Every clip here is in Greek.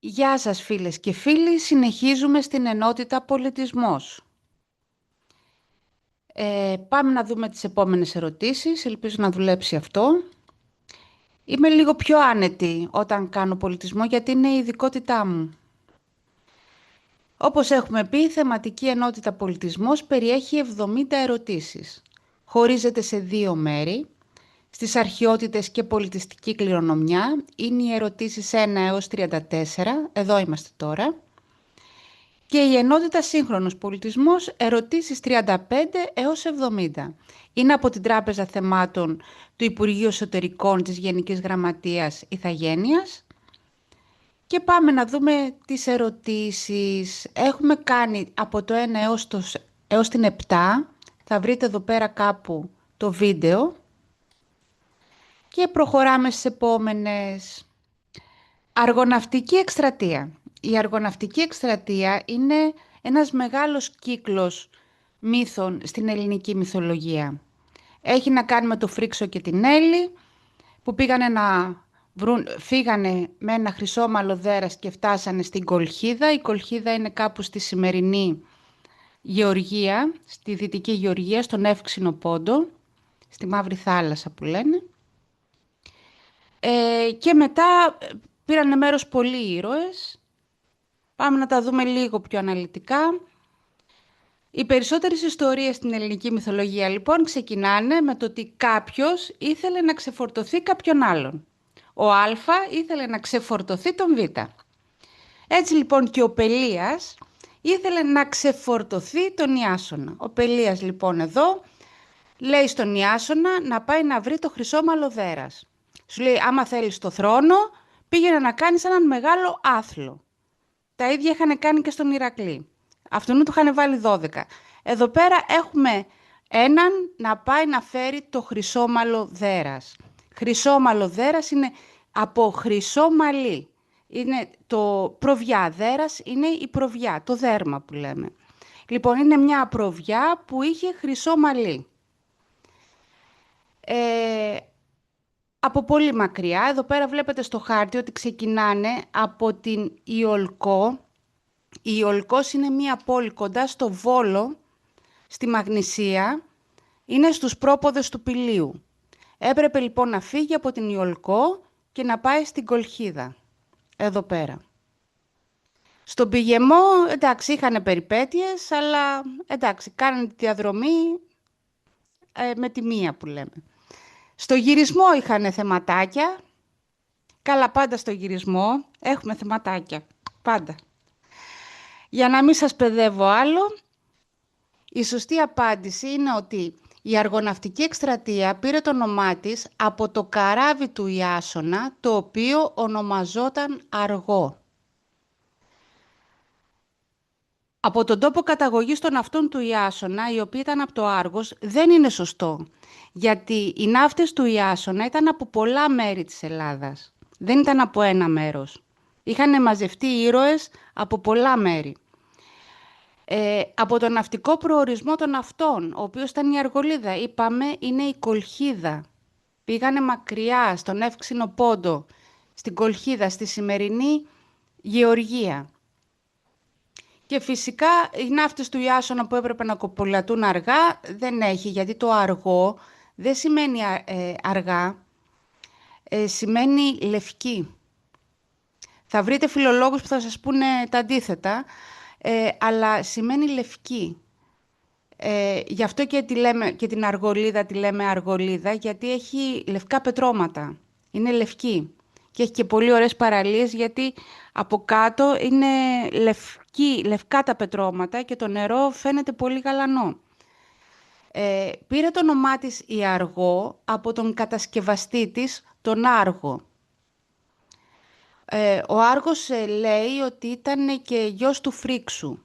Γεια σας φίλες και φίλοι, συνεχίζουμε στην ενότητα πολιτισμός. Πάμε να δούμε τις επόμενες ερωτήσεις, ελπίζω να δουλέψει αυτό. Είμαι λίγο πιο άνετη όταν κάνω πολιτισμό γιατί είναι η ειδικότητά μου. Όπως έχουμε πει, η θεματική ενότητα πολιτισμός περιέχει 70 ερωτήσεις. Χωρίζεται σε δύο μέρη. Στις αρχαιότητες και πολιτιστική κληρονομιά είναι οι ερωτήσεις 1 έως 34, εδώ είμαστε τώρα. Και η ενότητα σύγχρονος πολιτισμός, ερωτήσεις 35 έως 70. Είναι από την Τράπεζα Θεμάτων του Υπουργείου Εσωτερικών της Γενικής Γραμματείας Ηθαγένειας. Και πάμε να δούμε τις ερωτήσεις. Έχουμε κάνει από το 1 έως την 7. Θα βρείτε εδώ πέρα κάπου το βίντεο. Και προχωράμε στις επόμενες. Αργοναυτική εκστρατεία. Η αργοναυτική εκστρατεία είναι ένας μεγάλος κύκλος μύθων στην ελληνική μυθολογία. Έχει να κάνει με το Φρίξο και την Έλλη που φύγανε με ένα χρυσόμαλο δέρας και φτάσανε στην Κολχίδα. Η Κολχίδα είναι κάπου στη σημερινή Γεωργία, στη Δυτική Γεωργία, στον Εύξηνο Πόντο, στη Μαύρη Θάλασσα που λένε. Και μετά πήρανε μέρος πολλοί ήρωες. Πάμε να τα δούμε λίγο πιο αναλυτικά. Οι περισσότερες ιστορίες στην ελληνική μυθολογία λοιπόν ξεκινάνε με το ότι κάποιος ήθελε να ξεφορτωθεί κάποιον άλλον. Ο Α ήθελε να ξεφορτωθεί τον Β. Έτσι λοιπόν και ο Πελίας ήθελε να ξεφορτωθεί τον Ιάσονα. Ο Πελίας λοιπόν εδώ λέει στον Ιάσονα να πάει να βρει το χρυσόμαλο δέρας. Σου λέει άμα θέλεις το θρόνο πήγαινε να κάνεις έναν μεγάλο άθλο. Τα ίδια είχαν κάνει και στον Ηρακλή. Αυτόν του είχαν βάλει 12. Εδώ πέρα έχουμε έναν να πάει να φέρει το χρυσόμαλο δέρας. Χρυσόμαλο δέρας είναι από χρυσό μαλλί. Είναι το προβιά. Δέρας είναι η προβιά, το δέρμα που λέμε. Λοιπόν, είναι μια προβιά που είχε χρυσό μαλλί. Από πολύ μακριά, εδώ πέρα βλέπετε στο χάρτη ότι ξεκινάνε από την Ιολκό. Η Ιολκός είναι μία πόλη κοντά στο Βόλο, στη Μαγνησία, είναι στους πρόποδες του Πηλίου. Έπρεπε λοιπόν να φύγει από την Ιολκό και να πάει στην Κολχίδα, εδώ πέρα. Στον πηγεμό, εντάξει, είχαν περιπέτειες, αλλά εντάξει, κάνανε τη διαδρομή με τη μία που λέμε. Στο γυρισμό είχαν θεματάκια. Καλά, πάντα στο γυρισμό έχουμε θεματάκια. Πάντα. Για να μην σας παιδεύω άλλο, η σωστή απάντηση είναι ότι η αργοναυτική εκστρατεία πήρε το όνομά της από το καράβι του Ιάσονα, το οποίο ονομαζόταν Αργό. Από τον τόπο καταγωγής των ναυτών του Ιάσονα, οι οποίοι ήταν από το Άργος, δεν είναι σωστό. Γιατί οι ναύτες του Ιάσονα ήταν από πολλά μέρη της Ελλάδας. Δεν ήταν από ένα μέρος. Είχαν μαζευτεί ήρωες από πολλά μέρη. Από τον ναυτικό προορισμό των ναυτών, ο οποίος ήταν η Αργολίδα, είπαμε είναι η Κολχίδα. Πήγανε μακριά στον Εύξηνο Πόντο, στην Κολχίδα, στη σημερινή Γεωργία. Και φυσικά οι ναύτες του Ιάσονα που έπρεπε να κοπολατούν αργά δεν έχει, γιατί το αργό δεν σημαίνει αργά, σημαίνει λευκή. Θα βρείτε φιλολόγους που θα σας πούνε τα αντίθετα, αλλά σημαίνει λευκή. Γι' αυτό και την Αργολίδα τη λέμε Αργολίδα, γιατί έχει λευκά πετρώματα. Είναι λευκή. Και έχει και πολύ ωραίες παραλίες, γιατί από κάτω είναι λευκά τα πετρώματα και το νερό φαίνεται πολύ γαλανό. Πήρε το όνομά της η Αργό από τον κατασκευαστή της, τον Άργο. Ο Άργος λέει ότι ήταν και γιος του Φρίξου.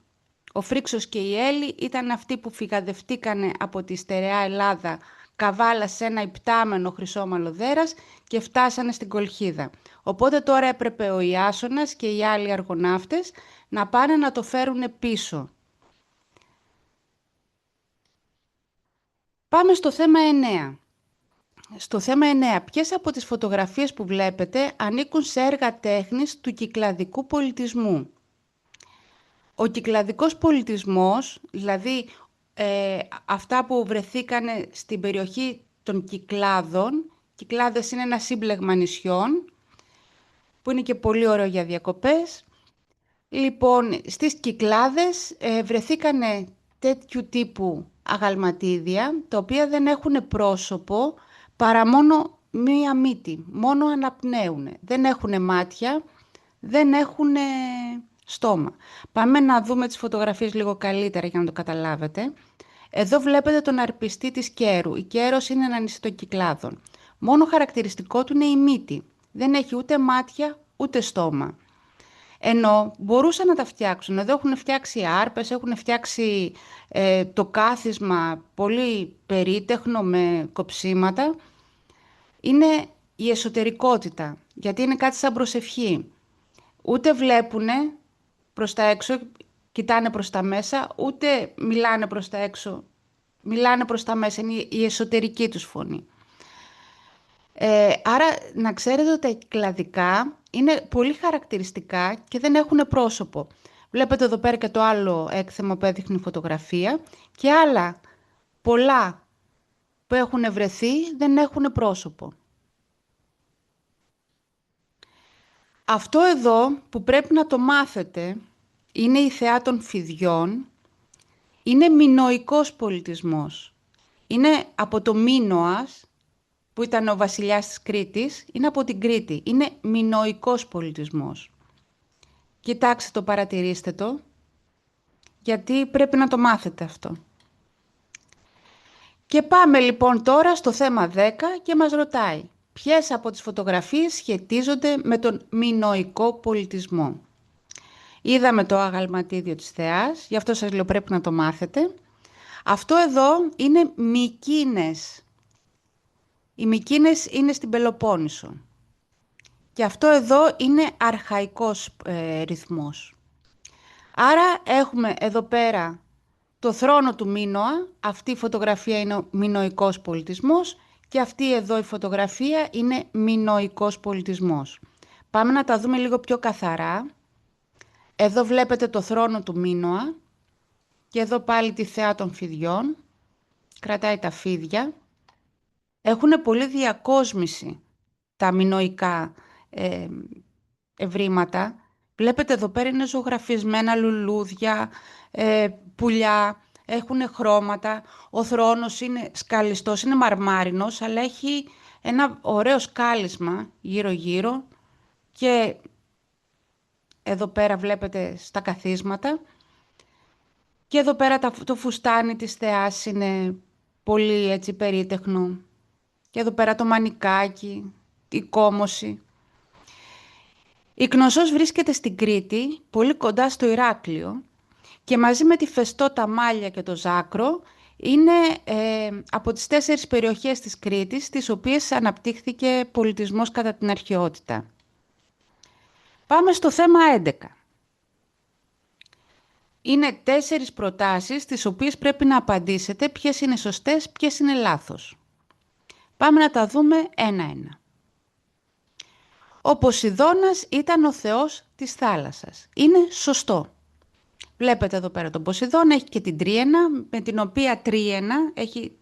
Ο Φρίξος και η Έλλη ήταν αυτοί που φυγαδευτήκανε από τη στερεά Ελλάδα καβάλα σε ένα υπτάμενο χρυσόμαλο δέρας και φτάσανε στην Κολχίδα. Οπότε τώρα έπρεπε ο Ιάσονας και οι άλλοι αργοναύτες να πάνε να το φέρουν πίσω. Πάμε στο θέμα 9. Στο θέμα 9. Ποιες από τις φωτογραφίες που βλέπετε ανήκουν σε έργα τέχνης του κυκλαδικού πολιτισμού? Ο κυκλαδικός πολιτισμός, δηλαδή αυτά που βρεθήκανε στην περιοχή των Κυκλάδων. Κυκλάδες είναι ένα σύμπλεγμα νησιών, που είναι και πολύ ωραίο για διακοπές. Λοιπόν, στις Κυκλάδες βρεθήκανε τέτοιου τύπου αγαλματίδια, τα οποία δεν έχουν πρόσωπο παρά μόνο μία μύτη, μόνο αναπνέουν. Δεν έχουν μάτια, δεν έχουν στόμα. Πάμε να δούμε τις φωτογραφίες λίγο καλύτερα για να το καταλάβετε. Εδώ βλέπετε τον αρπιστή της Κέρου. Η Κέρος είναι ένα νησί των Κυκλάδων. Μόνο χαρακτηριστικό του είναι η μύτη. Δεν έχει ούτε μάτια, ούτε στόμα. Ενώ μπορούσαν να τα φτιάξουν. Εδώ έχουν φτιάξει άρπες, έχουν φτιάξει το κάθισμα πολύ περίτεχνο με κοψίματα. Είναι η εσωτερικότητα, γιατί είναι κάτι σαν προσευχή. Ούτε βλέπουνε προς τα έξω, κοιτάνε προς τα μέσα, ούτε μιλάνε προς τα έξω. Μιλάνε προς τα μέσα, είναι η εσωτερική τους φωνή. Άρα να ξέρετε ότι τα κυκλαδικά είναι πολύ χαρακτηριστικά και δεν έχουν πρόσωπο. Βλέπετε εδώ πέρα και το άλλο έκθεμα που έδειχνε η φωτογραφία και άλλα πολλά που έχουν βρεθεί δεν έχουν πρόσωπο. Αυτό εδώ που πρέπει να το μάθετε είναι η θεά των φιδιών, είναι μινωικός πολιτισμός. Είναι από το Μίνωας, που ήταν ο βασιλιάς της Κρήτης, είναι από την Κρήτη. Είναι μινωικός πολιτισμός. Κοιτάξτε το, παρατηρήστε το, γιατί πρέπει να το μάθετε αυτό. Και πάμε λοιπόν τώρα στο θέμα 10 και μας ρωτάει ποιες από τις φωτογραφίες σχετίζονται με τον μινωικό πολιτισμό. Είδαμε το αγαλματίδιο της θεάς, γι' αυτό σας λέω πρέπει να το μάθετε. Αυτό εδώ είναι Μικίνες. Οι Μικίνες είναι στην Πελοπόννησο. Και αυτό εδώ είναι αρχαϊκός ρυθμός. Άρα έχουμε εδώ πέρα το θρόνο του Μίνωα. Αυτή η φωτογραφία είναι ο μινωικός πολιτισμός και αυτή εδώ η φωτογραφία είναι μινωικός πολιτισμός. Πάμε να τα δούμε λίγο πιο καθαρά. Εδώ βλέπετε το θρόνο του Μίνωα και εδώ πάλι τη θεά των φιδιών. Κρατάει τα φίδια. Έχουν πολύ διακόσμηση τα μινωικά ευρήματα. Βλέπετε εδώ πέρα είναι ζωγραφισμένα λουλούδια, πουλιά, έχουν χρώματα. Ο θρόνος είναι σκαλιστός, είναι μαρμάρινος, αλλά έχει ένα ωραίο σκάλισμα γύρω-γύρω και εδώ πέρα βλέπετε στα καθίσματα. Και εδώ πέρα το φουστάνι της θεάς είναι πολύ έτσι περίτεχνο. Και εδώ πέρα το μανικάκι, η κόμωση. Η Κνωσσός βρίσκεται στην Κρήτη, πολύ κοντά στο Ηράκλειο και μαζί με τη Φεστό, τα Μάλια και το Ζάκρο είναι από τις 4 περιοχές της Κρήτης στις οποίες αναπτύχθηκε πολιτισμός κατά την αρχαιότητα. Πάμε στο θέμα 11. Είναι 4 προτάσεις τις οποίες πρέπει να απαντήσετε ποιες είναι σωστές, ποιες είναι λάθος. Πάμε να τα δούμε ένα-ένα. Ο Ποσειδώνας ήταν ο θεός της θάλασσας. Είναι σωστό. Βλέπετε εδώ πέρα τον Ποσειδώνα, έχει και την τρίαινα, με την οποία τρίαινα έχει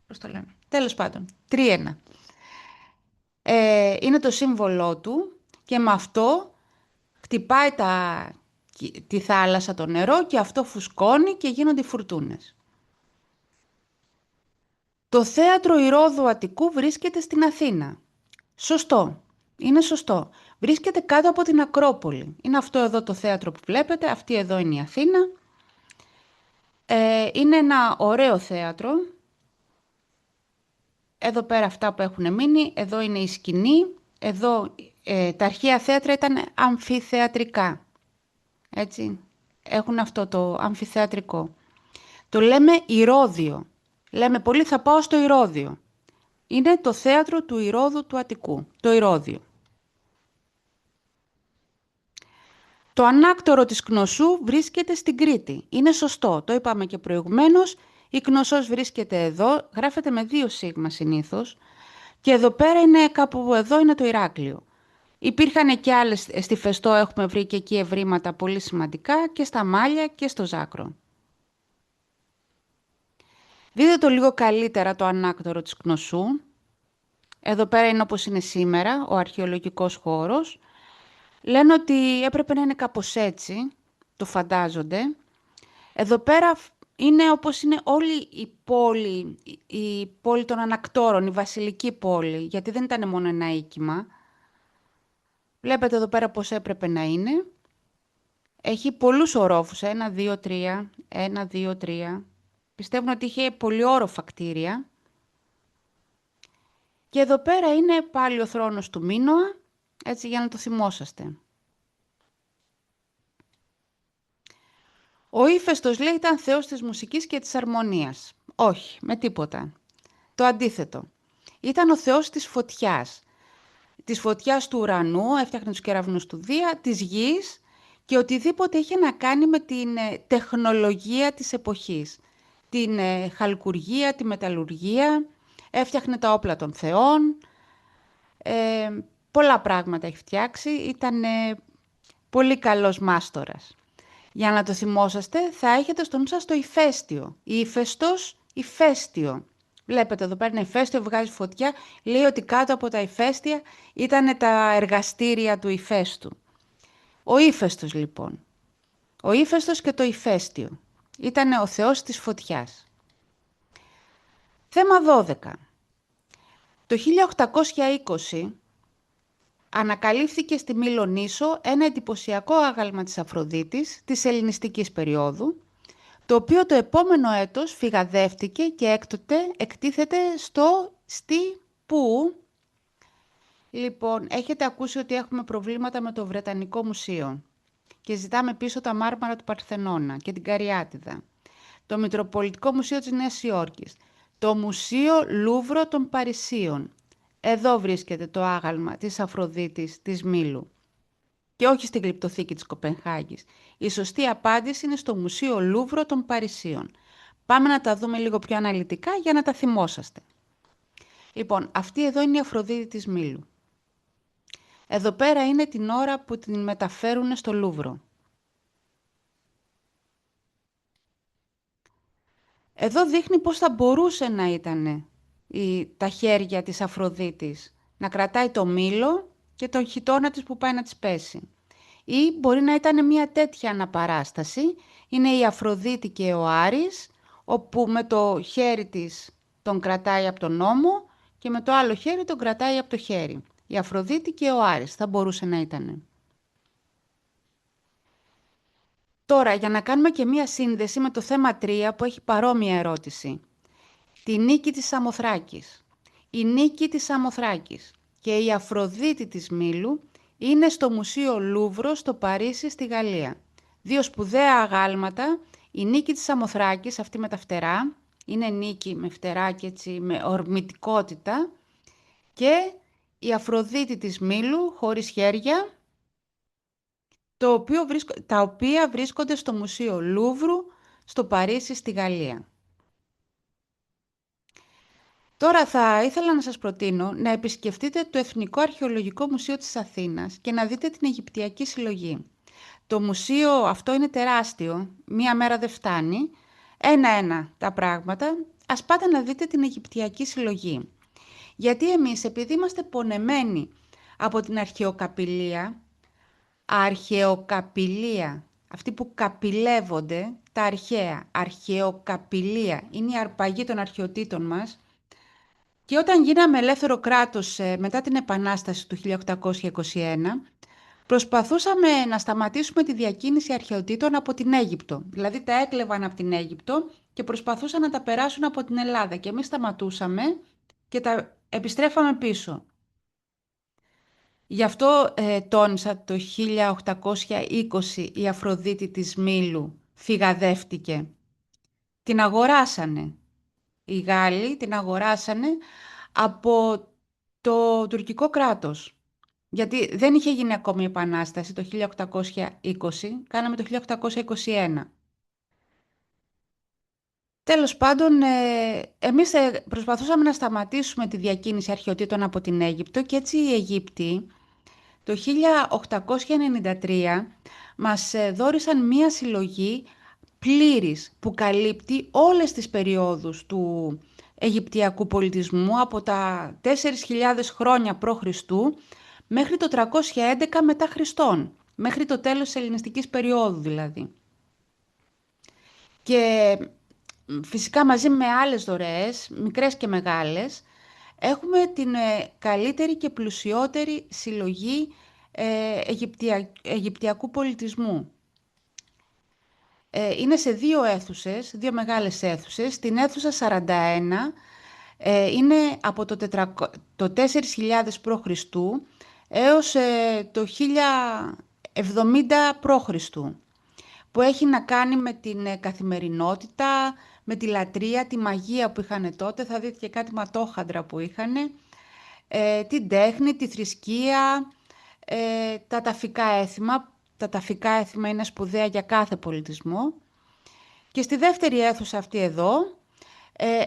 πώς το λένε, τέλος πάντων, τρίαινα. Είναι το σύμβολό του και με αυτό χτυπάει τη θάλασσα, το νερό και αυτό φουσκώνει και γίνονται οι φουρτούνες. Το θέατρο Ηρώδου Αττικού βρίσκεται στην Αθήνα. Σωστό. Είναι σωστό. Βρίσκεται κάτω από την Ακρόπολη. Είναι αυτό εδώ το θέατρο που βλέπετε. Αυτή εδώ είναι η Αθήνα. Είναι ένα ωραίο θέατρο. Εδώ πέρα αυτά που έχουν μείνει. Εδώ είναι η σκηνή. Εδώ τα αρχαία θέατρα ήταν αμφιθεατρικά. Έτσι. Έχουν αυτό το αμφιθεατρικό. Το λέμε Ηρώδιο. Λέμε πολύ θα πάω στο Ηρώδιο. Είναι το θέατρο του Ηρώδου του Αττικού. Το Ηρώδιο. Το ανάκτορο της Κνωσού βρίσκεται στην Κρήτη. Είναι σωστό, το είπαμε και προηγουμένως. Η Κνωσός βρίσκεται εδώ, γράφεται με 2 σίγμα συνήθως. Και εδώ πέρα είναι κάπου εδώ είναι το Ηράκλειο. Υπήρχαν και άλλες, στη Φεστό έχουμε βρει και εκεί ευρήματα πολύ σημαντικά και στα Μάλια και στο Ζάκρο. Δείτε το λίγο καλύτερα το ανάκτορο της Κνωσού. Εδώ πέρα είναι όπως είναι σήμερα, ο αρχαιολογικός χώρος. Λένε ότι έπρεπε να είναι κάπως έτσι, το φαντάζονται. Εδώ πέρα είναι όπως είναι όλη η πόλη των ανακτόρων, η βασιλική πόλη, γιατί δεν ήταν μόνο ένα οίκημα. Βλέπετε εδώ πέρα πώς έπρεπε να είναι. Έχει πολλούς ορόφους, 1, 2, 3, 1, 2, 3. Πιστεύουν ότι είχε πολύ όροφα κτίρια. Και εδώ πέρα είναι πάλι ο θρόνος του Μίνωα, έτσι για να το θυμόσαστε. Ο Ήφαιστος λέει ήταν θεός της μουσικής και της αρμονίας. Όχι, με τίποτα. Το αντίθετο. Ήταν ο θεός της φωτιάς. Της φωτιάς του ουρανού, έφτιαχνε τους κεραυνούς του Δία, της γης και οτιδήποτε είχε να κάνει με την τεχνολογία της εποχής. Την χαλκουργία, τη μεταλλουργία, έφτιαχνε τα όπλα των θεών, πολλά πράγματα έχει φτιάξει, ήταν πολύ καλός μάστορας. Για να το θυμόσαστε, θα έχετε στο νου σας το ηφαίστειο. Ήφαιστος, ηφαίστειο. Βλέπετε εδώ πέρα ένα ηφαίστειο, βγάζει φωτιά. Λέει ότι κάτω από τα ηφαίστεια ήταν τα εργαστήρια του ηφαίστου. Ο Ήφαιστος λοιπόν. Ο Ήφαιστος και το ηφαίστειο. Ήταν ο θεός της φωτιάς. Θέμα 12. Το 1820 ανακαλύφθηκε στη Μήλο-Νήσο ένα εντυπωσιακό άγαλμα της Αφροδίτης της ελληνιστικής περίοδου, το οποίο το επόμενο έτος φυγαδεύτηκε και έκτοτε εκτίθεται στη που. Λοιπόν, έχετε ακούσει ότι έχουμε προβλήματα με το Βρετανικό Μουσείο και ζητάμε πίσω τα μάρμαρα του Παρθενώνα και την Καριάτιδα, το Μητροπολιτικό Μουσείο της Νέας Υόρκης, το Μουσείο Λούβρο των Παρισίων. Εδώ βρίσκεται το άγαλμα της Αφροδίτης της Μήλου και όχι στην Γλυπτοθήκη της Κοπενχάγης. Η σωστή απάντηση είναι στο Μουσείο Λούβρο των Παρισίων. Πάμε να τα δούμε λίγο πιο αναλυτικά για να τα θυμόσαστε. Λοιπόν, αυτή εδώ είναι η Αφροδίτη της Μήλου. Εδώ πέρα είναι την ώρα που την μεταφέρουν στο Λούβρο. Εδώ δείχνει πώς θα μπορούσε να ήταν τα χέρια της Αφροδίτης. Να κρατάει το μήλο και τον χιτώνα της που πάει να της πέσει. Ή μπορεί να ήταν μια τέτοια αναπαράσταση. Είναι η Αφροδίτη και ο Άρης, όπου με το χέρι της τον κρατάει από τον ώμο και με το άλλο χέρι τον κρατάει από το χέρι. Η Αφροδίτη και ο Άρης θα μπορούσε να ήταν. Τώρα, για να κάνουμε και μία σύνδεση με το θέμα 3 που έχει παρόμοια ερώτηση. Τη νίκη της Σαμοθράκης. Η νίκη της Σαμοθράκης και η Αφροδίτη της Μήλου είναι στο Μουσείο Λούβρο στο Παρίσι στη Γαλλία. 2 σπουδαία αγάλματα. Η νίκη της Σαμοθράκης, αυτή με τα φτερά, είναι νίκη με φτερά και έτσι με ορμητικότητα, και η Αφροδίτη της Μήλου χωρίς χέρια, τα οποία βρίσκονται στο Μουσείο Λούβρου στο Παρίσι στη Γαλλία. Τώρα θα ήθελα να σας προτείνω να επισκεφτείτε το Εθνικό Αρχαιολογικό Μουσείο της Αθήνας και να δείτε την Αιγυπτιακή Συλλογή. Το μουσείο αυτό είναι τεράστιο, μία μέρα δεν φτάνει, ένα-ένα τα πράγματα. Ας πάτε να δείτε την Αιγυπτιακή Συλλογή. Γιατί εμείς, επειδή είμαστε πονεμένοι από την αρχαιοκαπηλεία, αυτοί που καπηλεύονται, τα αρχαία, αρχαιοκαπηλεία, είναι η αρπαγή των αρχαιοτήτων μας. Και όταν γίναμε ελεύθερο κράτος μετά την Επανάσταση του 1821, προσπαθούσαμε να σταματήσουμε τη διακίνηση αρχαιοτήτων από την Αίγυπτο. Δηλαδή τα έκλεβαν από την Αίγυπτο και προσπαθούσαν να τα περάσουν από την Ελλάδα. Και εμείς σταματούσαμε και τα επιστρέφαμε πίσω. Γι' αυτό τόνισα το 1820 η Αφροδίτη της Μήλου φυγαδεύτηκε. Την αγοράσανε. Οι Γάλλοι την αγοράσανε από το τουρκικό κράτος. Γιατί δεν είχε γίνει ακόμη η Επανάσταση το 1820, κάναμε το 1821. Τέλος πάντων, εμείς προσπαθούσαμε να σταματήσουμε τη διακίνηση αρχαιοτήτων από την Αίγυπτο και έτσι οι Αιγύπτιοι το 1893 μας δώρισαν μία συλλογή πλήρης που καλύπτει όλες τις περιόδους του Αιγυπτιακού πολιτισμού από τα 4.000 χρόνια π.Χ. μέχρι το 311 μετά Χριστόν, μέχρι το τέλος της ελληνιστικής περίοδου δηλαδή. Και φυσικά μαζί με άλλες δωρεές, μικρές και μεγάλες, έχουμε την καλύτερη και πλουσιότερη συλλογή αιγυπτιακού πολιτισμού. Είναι σε δύο αίθουσες, δύο μεγάλες αίθουσες. Στην αίθουσα 41 είναι από το 4.000 π.Χ. έως το 1070 π.Χ. που έχει να κάνει με την καθημερινότητα, με τη λατρεία, τη μαγεία που είχαν τότε. Θα δείτε και κάτι ματόχαντρα που είχαν, την τέχνη, τη θρησκεία, τα ταφικά έθιμα. Τα ταφικά έθιμα είναι σπουδαία για κάθε πολιτισμό. Και στη δεύτερη αίθουσα αυτή εδώ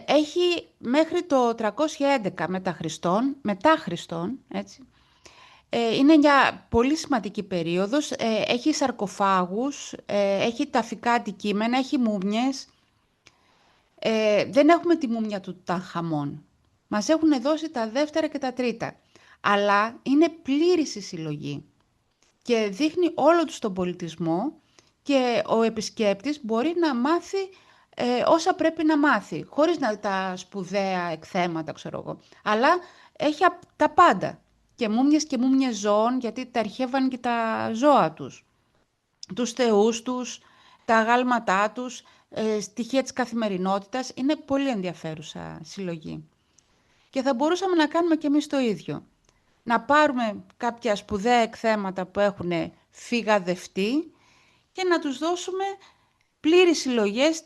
έχει μέχρι το 311 μετά Χριστόν, έτσι. Είναι μια πολύ σημαντική περίοδος, έχει σαρκοφάγους, έχει ταφικά αντικείμενα, έχει μούμιες. Δεν έχουμε τη μούμια του Τουταγχαμών. Μας έχουν δώσει τα δεύτερα και τα τρίτα. Αλλά είναι πλήρης η συλλογή και δείχνει όλο του τον πολιτισμό και ο επισκέπτης μπορεί να μάθει όσα πρέπει να μάθει, χωρίς να τα σπουδαία εκθέματα, ξέρω εγώ. Αλλά έχει τα πάντα. Και μούμιες ζώων, γιατί τα αρχεύαν και τα ζώα τους. Τους θεούς τους, τα αγάλματά τους, στοιχεία της καθημερινότητας. Είναι πολύ ενδιαφέρουσα συλλογή. Και θα μπορούσαμε να κάνουμε και εμείς το ίδιο. Να πάρουμε κάποια σπουδαία εκθέματα που έχουν φυγαδευτεί και να τους δώσουμε πλήρεις συλλογές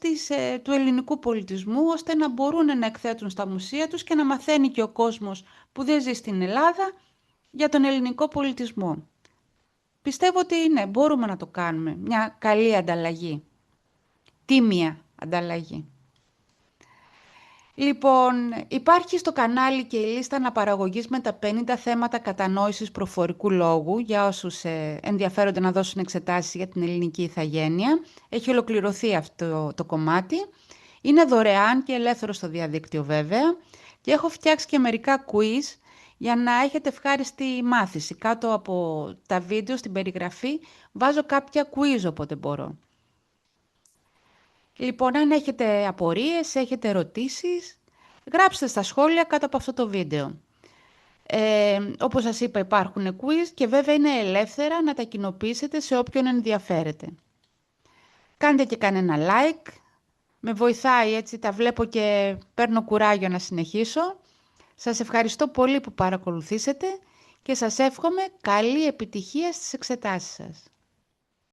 του ελληνικού πολιτισμού, ώστε να μπορούν να εκθέτουν στα μουσεία τους και να μαθαίνει και ο κόσμος που δεν ζει στην Ελλάδα για τον ελληνικό πολιτισμό. Πιστεύω ότι μπορούμε να το κάνουμε. Μια καλή ανταλλαγή. Τίμια ανταλλαγή. Λοιπόν, υπάρχει στο κανάλι και η λίστα αναπαραγωγής με τα 50 θέματα κατανόησης προφορικού λόγου για όσους ενδιαφέρονται να δώσουν εξετάσεις για την ελληνική ηθαγένεια. Έχει ολοκληρωθεί αυτό το κομμάτι. Είναι δωρεάν και ελεύθερο στο διαδίκτυο βέβαια. Και έχω φτιάξει και μερικά quiz για να έχετε ευχάριστη μάθηση. Κάτω από τα βίντεο στην περιγραφή βάζω κάποια quiz όποτε μπορώ. Λοιπόν, αν έχετε απορίες, έχετε ερωτήσεις, γράψτε στα σχόλια κάτω από αυτό το βίντεο. Όπως σας είπα, υπάρχουν quiz και βέβαια είναι ελεύθερα να τα κοινοποιήσετε σε όποιον ενδιαφέρεται. Κάντε και κανένα like, με βοηθάει, έτσι τα βλέπω και παίρνω κουράγιο να συνεχίσω. Σας ευχαριστώ πολύ που παρακολουθήσετε και σας εύχομαι καλή επιτυχία στις εξετάσεις σας.